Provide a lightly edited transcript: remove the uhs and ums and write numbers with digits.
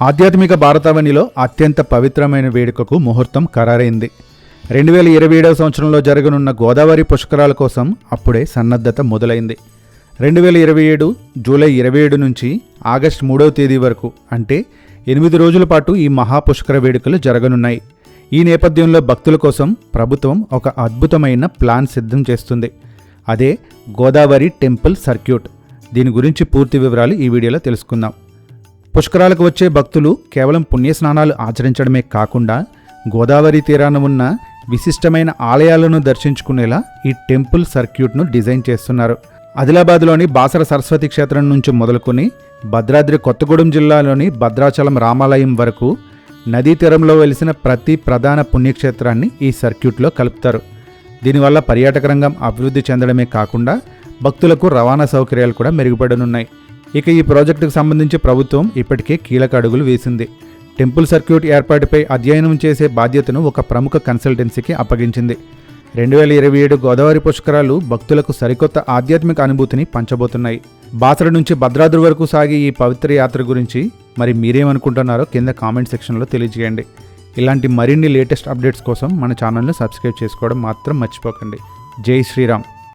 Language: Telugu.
ఆధ్యాత్మిక భారతావనిలో అత్యంత పవిత్రమైన వేడుకకు ముహూర్తం ఖరారైంది. 2027వ సంవత్సరంలో జరగనున్న గోదావరి పుష్కరాల కోసం అప్పుడే సన్నద్ధత మొదలైంది. 2027 జూలై 27 నుంచి ఆగస్టు 3వ తేదీ వరకు అంటే 8 రోజుల పాటు ఈ మహాపుష్కర వేడుకలు జరగనున్నాయి. ఈ నేపథ్యంలో భక్తుల కోసం ప్రభుత్వం ఒక అద్భుతమైన ప్లాన్ సిద్ధం చేస్తుంది. అదే గోదావరి టెంపుల్ సర్క్యూట్. దీని గురించి పూర్తి వివరాలు ఈ వీడియోలో తెలుసుకుందాం. పుష్కరాలకు వచ్చే భక్తులు కేవలం పుణ్యస్నానాలు ఆచరించడమే కాకుండా గోదావరి తీరాన ఉన్న విశిష్టమైన ఆలయాలను దర్శించుకునేలా ఈ టెంపుల్ సర్క్యూట్ను డిజైన్ చేస్తున్నారు. ఆదిలాబాద్లోని బాసర సరస్వతి క్షేత్రం నుంచి మొదలుకొని భద్రాద్రి కొత్తగూడెం జిల్లాలోని భద్రాచలం రామాలయం వరకు నదీ తీరంలో వెలిసిన ప్రతి ప్రధాన పుణ్యక్షేత్రాన్ని ఈ సర్క్యూట్లో కలుపుతారు. దీనివల్ల పర్యాటక రంగం అభివృద్ధి చెందడమే కాకుండా భక్తులకు రవాణా సౌకర్యాలు కూడా మెరుగుపడనున్నాయి. ఇక ఈ ప్రాజెక్టుకు సంబంధించి ప్రభుత్వం ఇప్పటికే కీలక అడుగులు వేసింది. టెంపుల్ సర్క్యూట్ ఏర్పాటుపై అధ్యయనం చేసే బాధ్యతను ఒక ప్రముఖ కన్సల్టెన్సీకి అప్పగించింది. 2027 గోదావరి పుష్కరాలు భక్తులకు సరికొత్త ఆధ్యాత్మిక అనుభూతిని పంచబోతున్నాయి. బాసర నుంచి భద్రాద్రి వరకు సాగే ఈ పవిత్ర యాత్ర గురించి మరి మీరేమనుకుంటున్నారో కింద కామెంట్ సెక్షన్లో తెలియజేయండి. ఇలాంటి మరిన్ని లేటెస్ట్ అప్డేట్స్ కోసం మన ఛానల్ను సబ్స్క్రైబ్ చేసుకోవడం మాత్రం మర్చిపోకండి. జై శ్రీరామ్.